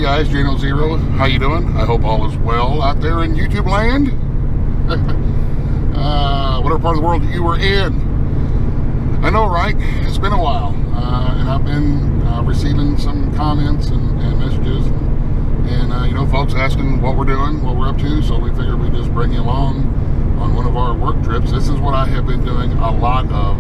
Hey guys, Jano Zero, how you doing? I hope all is well out there in YouTube land. Whatever part of the world you were in. I know, right? It's been a while, and I've been receiving some comments and messages, and you know, folks asking what we're doing, what we're up to. So we figured we'd just bring you along on one of our work trips. This is what I have been doing a lot of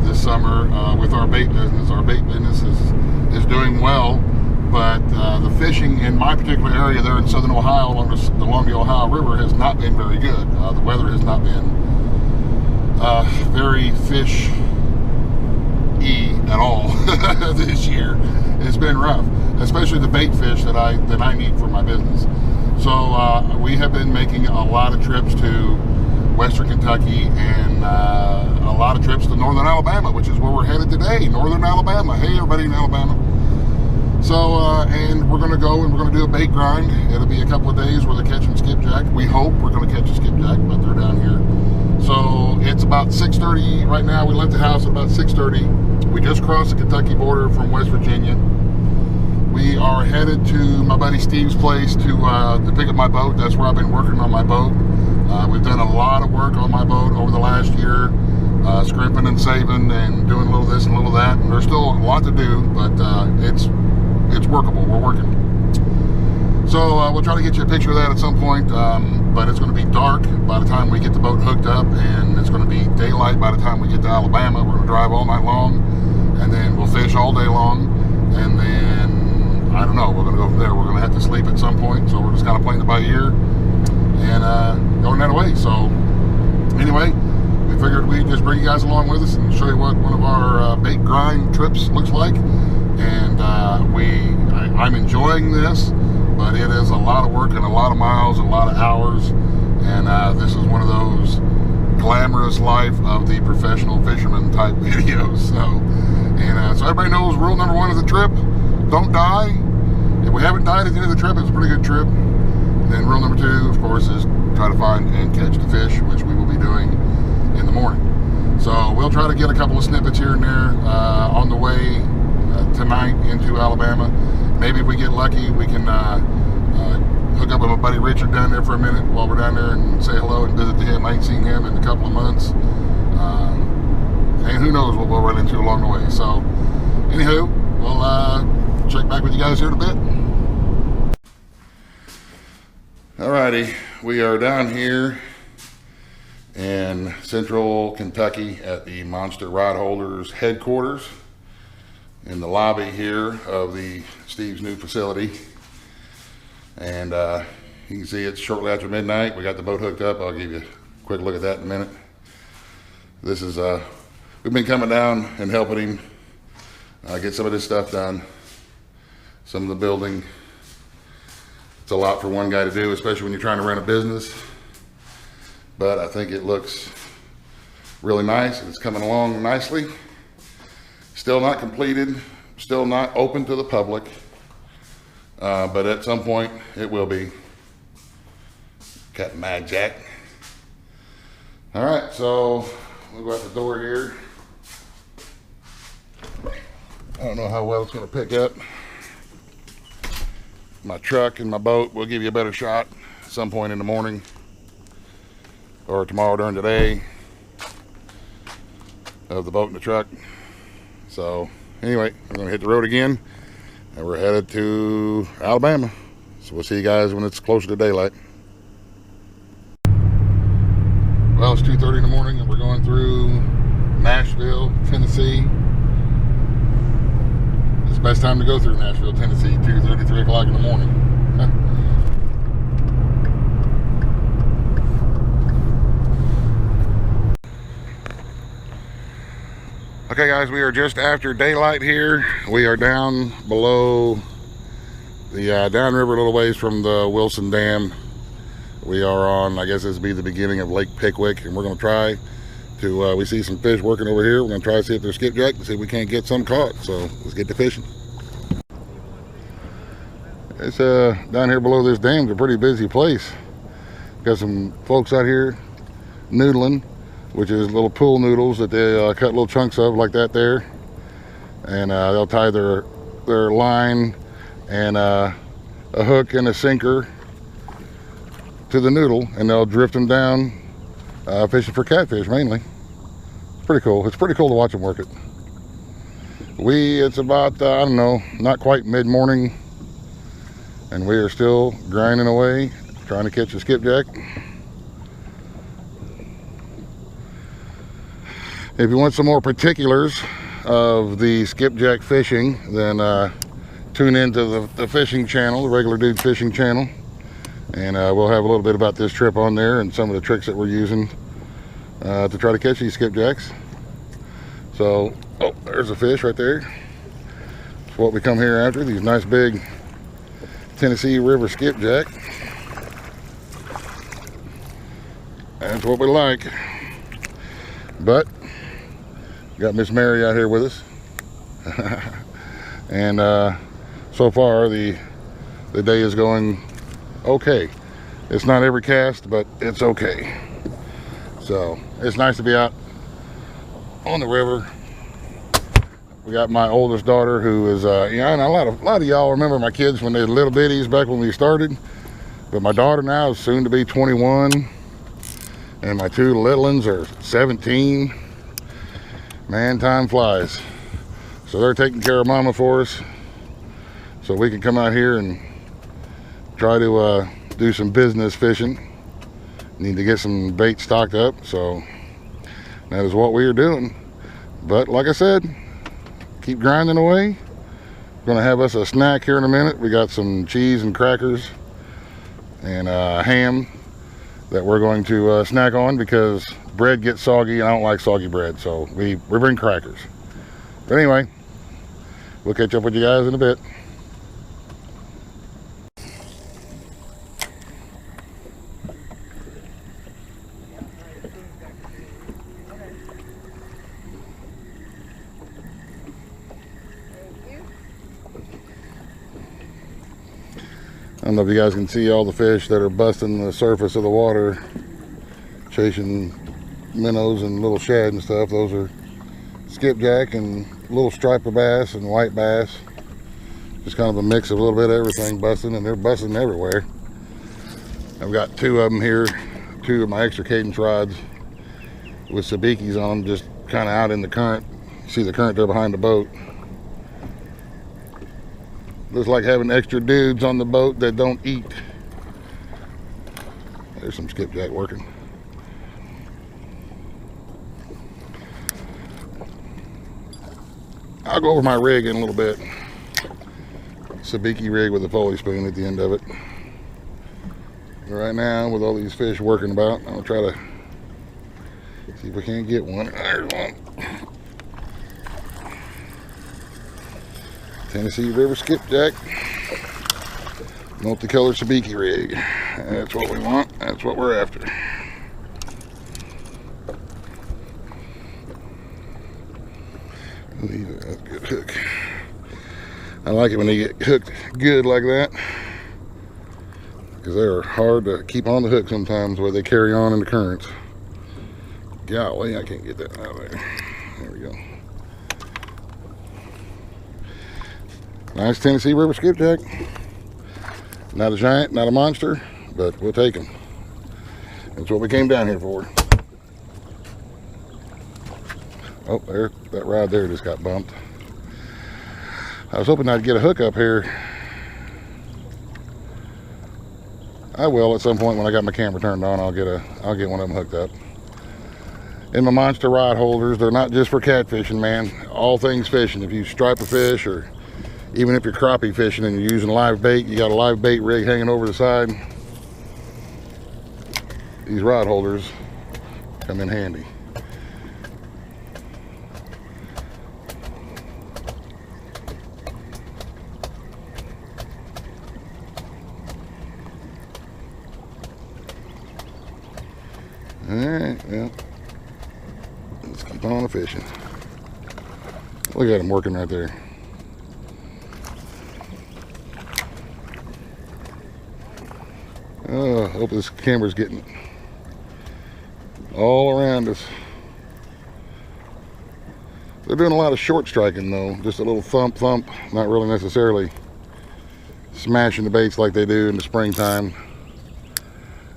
this summer with our bait business. Our bait business is doing well. But the fishing in my particular area there in southern Ohio along the Ohio River has not been very good. The weather has not been very fish-y at all this year. It's been rough, especially the bait fish that I need for my business. So we have been making a lot of trips to Western Kentucky and a lot of trips to northern Alabama, which is where we're headed today, northern Alabama. Hey, everybody in Alabama. So, and we're going to go and we're going to do a bait grind. It'll be a couple of days where they're catching skipjack. We hope we're going to catch a skipjack, but they're down here. So it's about 6:30 right now. We left the house at about 6:30. We just crossed the Kentucky border from West Virginia. We are headed to my buddy Steve's place to pick up my boat. That's where I've been working on my boat. We've done a lot of work on my boat over the last year. Scrimping and saving and doing a little this and a little that. And there's still a lot to do, but it's workable. We're working. So we'll try to get you a picture of that at some point, but it's going to be dark by the time we get the boat hooked up, and it's going to be daylight by the time we get to Alabama. We're going to drive all night long, and then we'll fish all day long, and then I don't know, we're going to go from there. We're going to have to sleep at some point, so we're just kind of playing it by ear and going that way. So anyway, we figured we'd just bring you guys along with us and show you what one of our bait grind trips looks like. And I'm enjoying this, but it is a lot of work and a lot of miles and a lot of hours. And this is one of those glamorous life of the professional fisherman type videos. So everybody knows rule number one of the trip: don't die. If we haven't died at the end of the trip, it's a pretty good trip. Then rule number two, of course, is try to find and catch the fish, which we will be doing in the morning. So we'll try to get a couple of snippets here and there on the way tonight into Alabama. Maybe if we get lucky, we can hook up with my buddy Richard down there for a minute while we're down there and say hello and visit him. I ain't seen him in a couple of months. And who knows what we'll run into along the way. So anywho, we'll check back with you guys here in a bit. Alrighty, we are down here in central Kentucky at the Monster Rod Holders headquarters in the lobby here of the Steve's new facility. And you can see it's shortly after midnight. We got the boat hooked up. I'll give you a quick look at that in a minute. This is we've been coming down and helping him get some of this stuff done, some of the building. It's a lot for one guy to do, especially when you're trying to run a business, but I think it looks really nice. It's coming along nicely. Still not completed, still not open to the public, but at some point it will be. Got Mad Jack. All right, so we'll go out the door here. I don't know how well it's going to pick up. My truck and my boat will give you a better shot at some point in the morning or tomorrow during the day of the boat and the truck. So anyway, we're going to hit the road again, and we're headed to Alabama. So we'll see you guys when it's closer to daylight. Well, it's 2:30 in the morning, and we're going through Nashville, Tennessee. It's the best time to go through Nashville, Tennessee, 2:30, 3 o'clock in the morning. Okay guys, we are just after daylight here. We are down below the downriver a little ways from the Wilson Dam. We are on, I guess this will be the beginning of Lake Pickwick, and we're going to try to, we see some fish working over here. We're going to try to see if there's skipjack and see if we can't get some caught. So let's get to fishing. It's down here below this dam's a pretty busy place. Got some folks out here noodling, which is little pool noodles that they cut little chunks of like that there, and they'll tie their line and a hook and a sinker to the noodle, and they'll drift them down, fishing for catfish mainly. It's pretty cool. It's pretty cool to watch them work it. It's about, I don't know, not quite mid-morning, and we are still grinding away, trying to catch a skipjack. If you want some more particulars of the skipjack fishing, then tune into the fishing channel, the Regular Dude Fishing channel, and we'll have a little bit about this trip on there and some of the tricks that we're using to try to catch these skipjacks. So, oh, there's a fish right there. That's what we come here after, these nice big Tennessee River skipjack. That's what we like. But got Miss Mary out here with us. And so far the day is going okay. It's not every cast, but it's okay. So it's nice to be out on the river. We got my oldest daughter, who is yeah, and a lot of y'all remember my kids when they were little bitties back when we started, but my daughter now is soon to be 21, and my two little ones are 17. Man, time flies. So they're taking care of mama for us, so we can come out here and try to do some business fishing. Need to get some bait stocked up, so that is what we are doing. But like I said, keep grinding away. Gonna have us a snack here in a minute. We got some cheese and crackers and ham that we're going to snack on, because bread gets soggy and I don't like soggy bread, so we bring crackers. But anyway, we'll catch up with you guys in a bit. I don't know if you guys can see all the fish that are busting the surface of the water, chasing minnows and little shad and stuff. Those are skipjack and little striper bass and white bass. Just kind of a mix of a little bit of everything busting, and they're busting everywhere. I've got two of them here, two of my extra cadence rods with sabikis on them, just kind of out in the current. You see the current there behind the boat. Looks like having extra dudes on the boat that don't eat. There's some skipjack working. I'll go over my rig in a little bit. Sabiki rig with a foley spoon at the end of it. Right now, with all these fish working about, I'll try to see if we can't get one. There's one. Tennessee River skipjack, multicolored sabiki rig. That's what we want. That's what we're after. That's a good hook. I like it when they get hooked good like that, because they are hard to keep on the hook sometimes, where they carry on in the currents. Golly, I can't get that out of there. There we go. Nice Tennessee River skipjack. Not a giant, not a monster, but we'll take them. That's what we came down here for. Oh, there, that rod there just got bumped. I was hoping I'd get a hook up here. I will at some point when I got my camera turned on. I'll get one of them hooked up. And my monster rod holders, they're not just for catfishing, man. All things fishing. If you stripe a fish, or even if you're crappie fishing and you're using live bait, you got a live bait rig hanging over the side, these rod holders come in handy. Alright, well, let's keep on fishing. Look at him working right there. Oh, I hope this camera's getting all around us. They're doing a lot of short striking though, just a little thump, not really necessarily smashing the baits like they do in the springtime.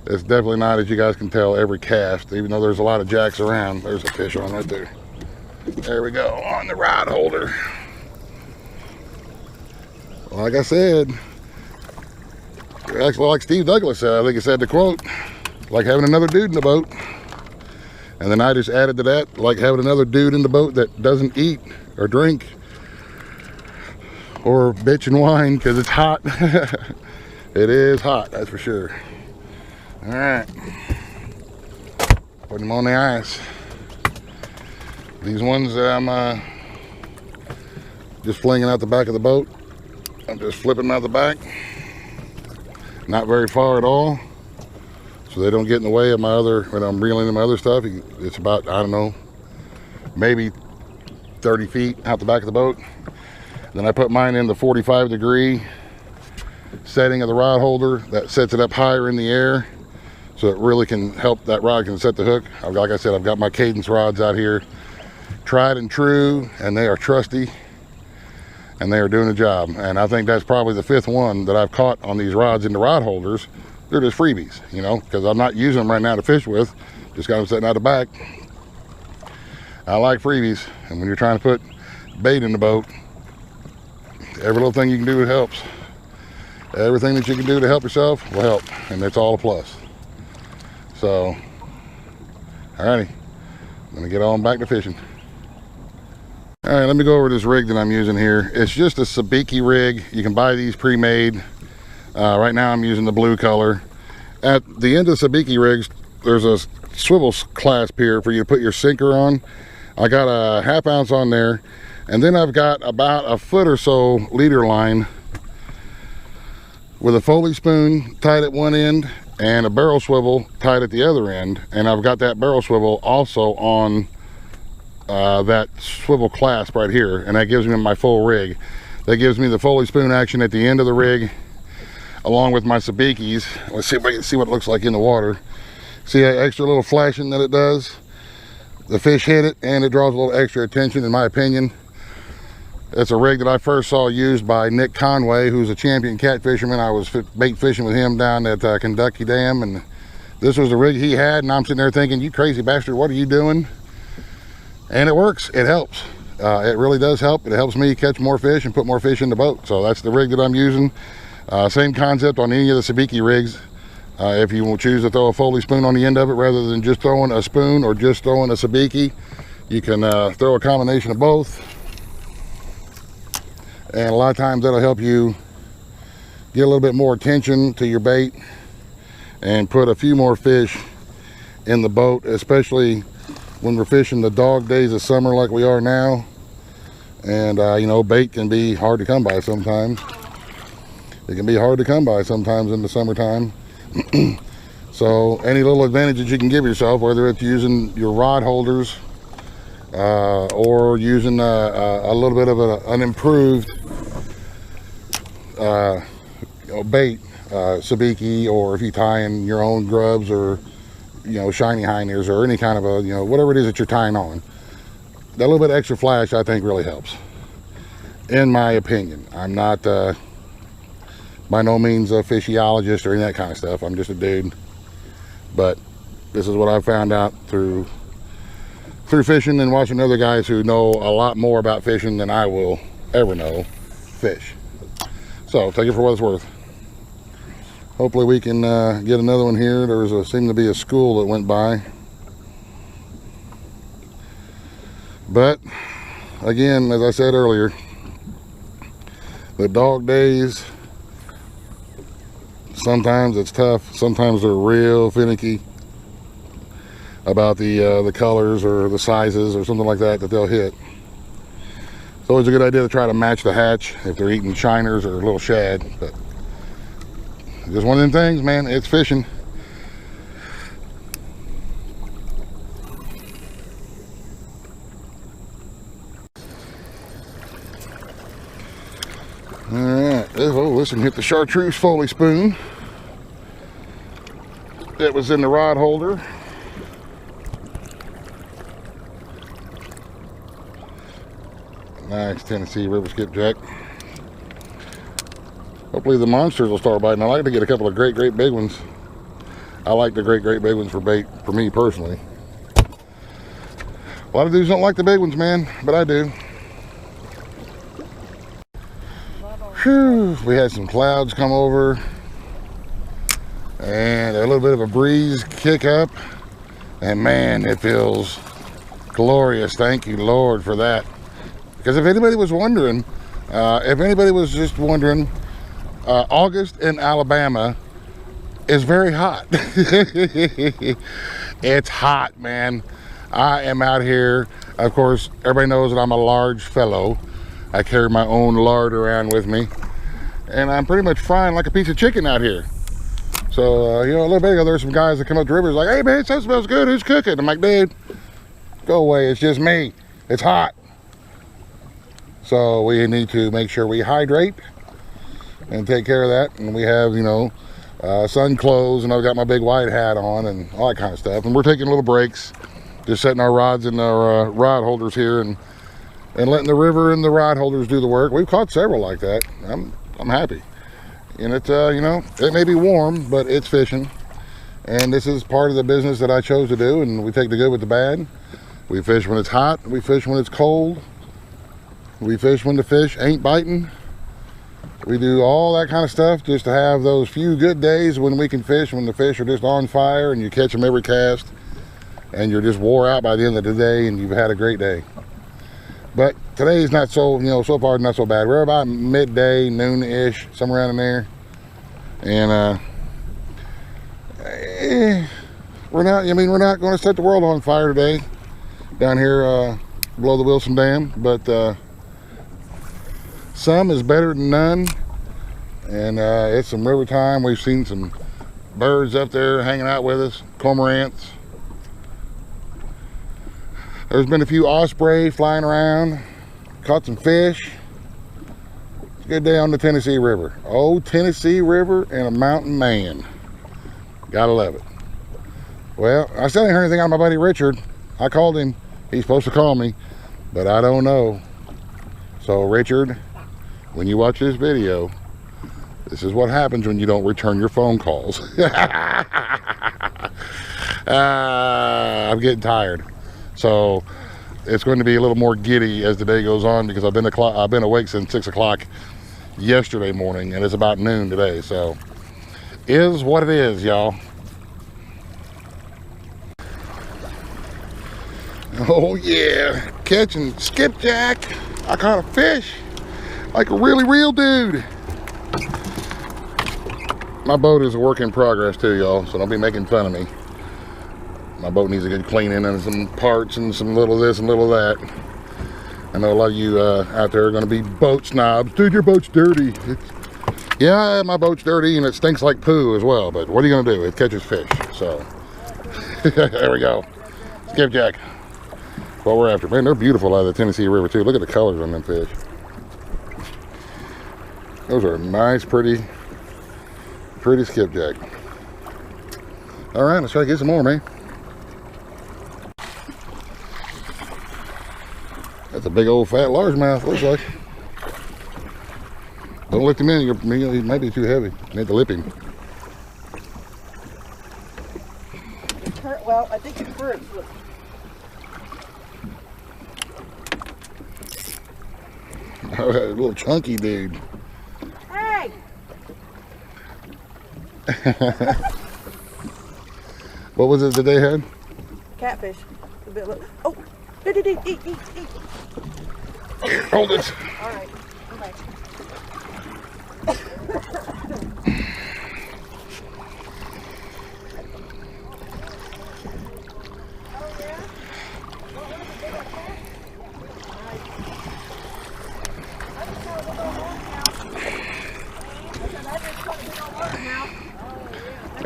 It's definitely not, as you guys can tell, every cast, even though there's a lot of jacks around. There's a fish on right there. There we go, on the rod holder. Like I said, actually like Steve Douglas said, I think he said the quote, like having another dude in the boat. And then I just added to that, like having another dude in the boat that doesn't eat or drink or bitch and whine because it's hot. It is hot, that's for sure. All right, put them on the ice. These ones that I'm just flinging out the back of the boat, I'm just flipping them out the back. Not very far at all, so they don't get in the way of my other, when I'm reeling in my other stuff. It's about, I don't know, maybe 30 feet out the back of the boat. Then I put mine in the 45-degree setting of the rod holder. That sets it up higher in the air, so it really can help, that rod can set the hook. Like I said, I've got my Cadence rods out here, tried and true, and they are trusty, and they are doing the job. And I think that's probably the 5th one that I've caught on these rods in the rod holders. They're just freebies, you know, because I'm not using them right now to fish with. Just got them sitting out the back. I like freebies, and when you're trying to put bait in the boat, every little thing you can do helps. Everything that you can do to help yourself will help, and it's all a plus. So, alrighty, I'm gonna get on back to fishing. All right, let me go over this rig that I'm using here. It's just a sabiki rig. You can buy these pre-made. Right now I'm using the blue color. At the end of the sabiki rigs, there's a swivel clasp here for you to put your sinker on. I got a 1/2 ounce on there, and then I've got about a foot or so leader line with a Foley spoon tied at one end and a barrel swivel tied at the other end. And I've got that barrel swivel also on that swivel clasp right here, and that gives me my full rig. That gives me the Foley spoon action at the end of the rig, along with my sabikis. Let's see if I can see what it looks like in the water. See that extra little flashing that it does? The fish hit it, and it draws a little extra attention, in my opinion. It's a rig that I first saw used by Nick Conway, who's a champion cat fisherman. I was bait fishing with him down at Kentucky Dam, and this was the rig he had, and I'm sitting there thinking, you crazy bastard, what are you doing? And it works, it helps. It really does help. It helps me catch more fish and put more fish in the boat. So that's the rig that I'm using. Same concept on any of the sabiki rigs. If you will choose to throw a Foley spoon on the end of it rather than just throwing a spoon or just throwing a sabiki, you can throw a combination of both. And a lot of times that'll help you get a little bit more attention to your bait and put a few more fish in the boat, especially when we're fishing the dog days of summer like we are now. And you know, bait can be hard to come by sometimes. It can be hard to come by sometimes in the summertime. So any little advantages you can give yourself, whether it's using your rod holders or using a little bit of an improved bait, sabiki, or if you tie in your own grubs or, you know, shiny hiners or any kind of a, you know, whatever it is that you're tying on, that little bit of extra flash I think really helps, in my opinion. I'm not by no means a fishiologist or any of that kind of stuff. I'm just a dude, but this is what I found out through fishing and watching other guys who know a lot more about fishing than I will ever know fish. So take it for what it's worth. Hopefully we can get another one here. There seemed to be a school that went by. But again, as I said earlier, the dog days, sometimes it's tough. Sometimes they're real finicky about the colors or the sizes or something like that they'll hit. It's always a good idea to try to match the hatch if they're eating shiners or little shad. But just one of them things, man. It's fishing. Alright, oh, this one hit the chartreuse Foley spoon. It was in the rod holder. Nice Tennessee river skipjack. Hopefully the monsters will start biting. I like to get a couple of great big ones. I like the great big ones for bait, for me personally. A lot of dudes don't like the big ones, man, but I do. Whew, we had some clouds come over and a little bit of a breeze kick up, and man, it feels glorious. Thank you, Lord, for that. Because if anybody was wondering, August in Alabama is very hot. It's hot, man. I am out here. Of course, everybody knows that I'm a large fellow. I carry my own lard around with me, and I'm pretty much frying like a piece of chicken out here. So, you know, a little bit ago, there were some guys that come up to the river like, hey man, that smells good, who's cooking? I'm like, dude, go away, it's just me. It's hot. So we need to make sure we hydrate and take care of that. And we have, you know, sun clothes, and I've got my big white hat on and all that kind of stuff. And we're taking little breaks, just setting our rods in our rod holders here and letting the river and the rod holders do the work. We've caught several like that. I'm happy. And it's, you know, it may be warm, but it's fishing. And this is part of the business that I chose to do, and we take the good with the bad. We fish when it's hot, we fish when it's cold. We fish when the fish ain't biting. We do all that kind of stuff just to have those few good days when we can fish, when the fish are just on fire and you catch them every cast and you're just wore out by the end of the day and you've had a great day. But today's not so, you know, so far not so bad. We're about midday, noon-ish, somewhere around in there. And we're not going to set the world on fire today down here below the Wilson Dam, but some is better than none. And it's some river time. We've seen some birds up there hanging out with us, cormorants. There's been a few osprey flying around. Caught some fish. It's a good day on the Tennessee River. Old Tennessee River and a mountain man. Gotta love it. Well, I still ain't heard anything out of my buddy Richard. I called him. He's supposed to call me, but I don't know. So Richard, when you watch this video, this is what happens when you don't return your phone calls. I'm getting tired. So it's going to be a little more giddy as the day goes on, because I've been awake since 6 o'clock yesterday morning, and it's about noon today. So is what it is, y'all. Oh yeah, catching skipjack. I caught a fish like a really real dude. My boat is a work in progress too, y'all, so don't be making fun of me. My boat needs a good cleaning and some parts and some little this and little that. I know a lot of you out there are going to be boat snobs. Dude, your boat's dirty. Yeah, my boat's dirty and it stinks like poo as well, but what are you going to do? It catches fish, so. There we go. Skipjack. That's what we're after. Man, they're beautiful out of the Tennessee River too. Look at the colors on them fish. Those are nice, pretty skipjack. All right, let's try to get some more, man. That's a big old fat largemouth, looks like. Don't lift him in, he might be too heavy. You need to lip him. Well, I think it hurts. Oh, that little chunky dude. Hey! What was it that they had? Catfish. A bit oh! Eat. Hold it. All right. Okay.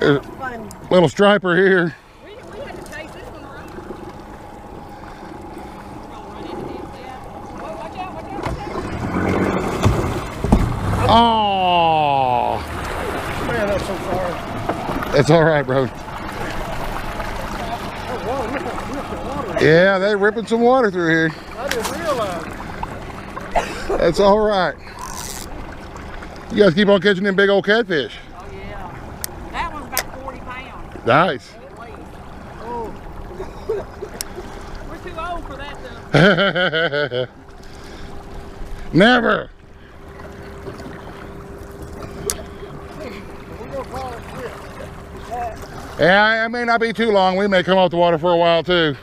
There's a little striper here. We had to chase this one around. Watch out. Oh, Man, that's so far. it's all right, bro. Yeah, they're ripping some water through here. I didn't realize. That's all right. You guys keep on catching them big old catfish. Oh yeah. That one's about 40 pounds. Nice. Oh. We're too old for that though. Never. Yeah, it may not be too long. We may come off the water for a while too.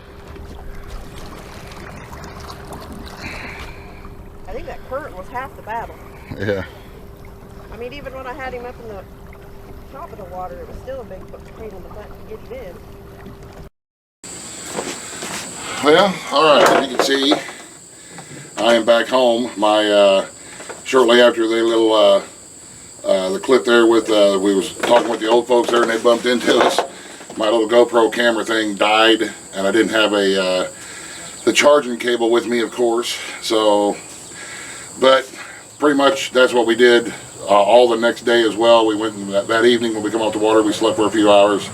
I think that current was half the battle. Yeah. I mean, even when I had him up in the top of the water, it was still a big pain in the butt to get him in. Well, all right. As you can see, I am back home. My shortly after the little the clip there with we was talking with the old folks there, and they bumped into us. My little GoPro camera thing died, and I didn't have a the charging cable with me, of course. So, but pretty much that's what we did all the next day as well. We went that evening when we come off the water. We slept for a few hours,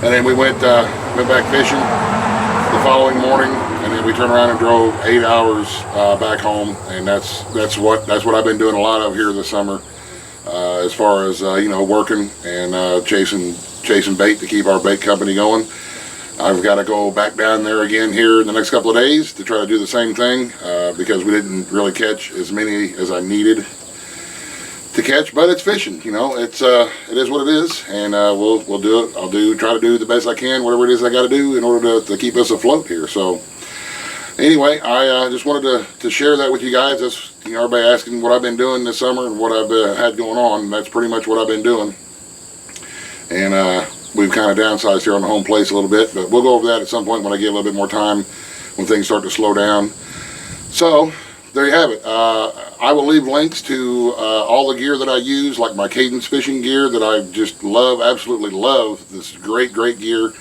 and then we went back fishing the following morning, and then we turned around and drove 8 hours back home. And that's what I've been doing a lot of here this summer, as far as you know, working and chasing bait to keep our bait company going. I've got to go back down there again here in the next couple of days to try to do the same thing, because we didn't really catch as many as I needed to catch. But it's fishing, you know. It is what it is, and we'll do it. I'll try to do the best I can, whatever it is I got to do in order to keep us afloat here. So anyway, I just wanted to share that with you guys. That's, you know, everybody asking what I've been doing this summer and what I've had going on. That's pretty much what I've been doing. And we've kind of downsized here on the home place a little bit, but we'll go over that at some point when I get a little bit more time, when things start to slow down. So there you have it. I will leave links to all the gear that I use, like my Cadence fishing gear that I just love, absolutely love. This great gear,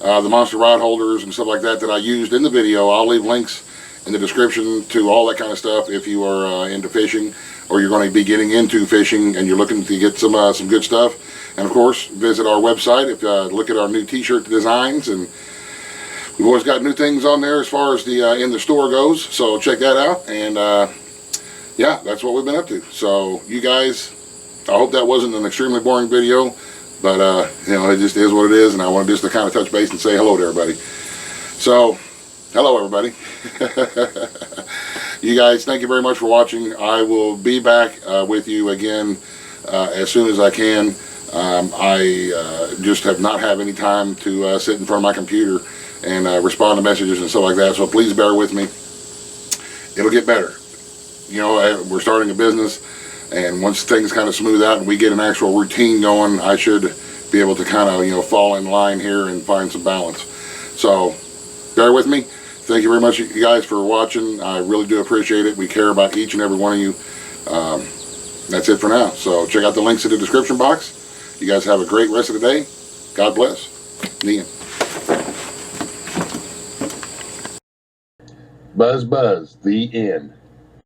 the monster rod holders and stuff like that I used in the video. I'll leave links in the description to all that kind of stuff if you are into fishing, or you're going to be getting into fishing and you're looking to get some good stuff. And of course, visit our website if look at our new t-shirt designs, and we've always got new things on there as far as the in the store goes, so check that out. And yeah, that's what we've been up to. So you guys, I hope that wasn't an extremely boring video, but you know, it just is what it is, and I wanted just to kind of touch base and say hello to everybody. So hello everybody. You guys, thank you very much for watching. I will be back with you again as soon as I can. I just have not had any time to sit in front of my computer and respond to messages and stuff like that, so please bear with me. It'll get better. You know, we're starting a business, and once things kind of smooth out and we get an actual routine going, I should be able to kind of, you know, fall in line here and find some balance. So bear with me. Thank you very much, you guys, for watching. I really do appreciate it. We care about each and every one of you. That's it for now. So check out the links in the description box. You guys have a great rest of the day. God bless. The end. Buzz, the end.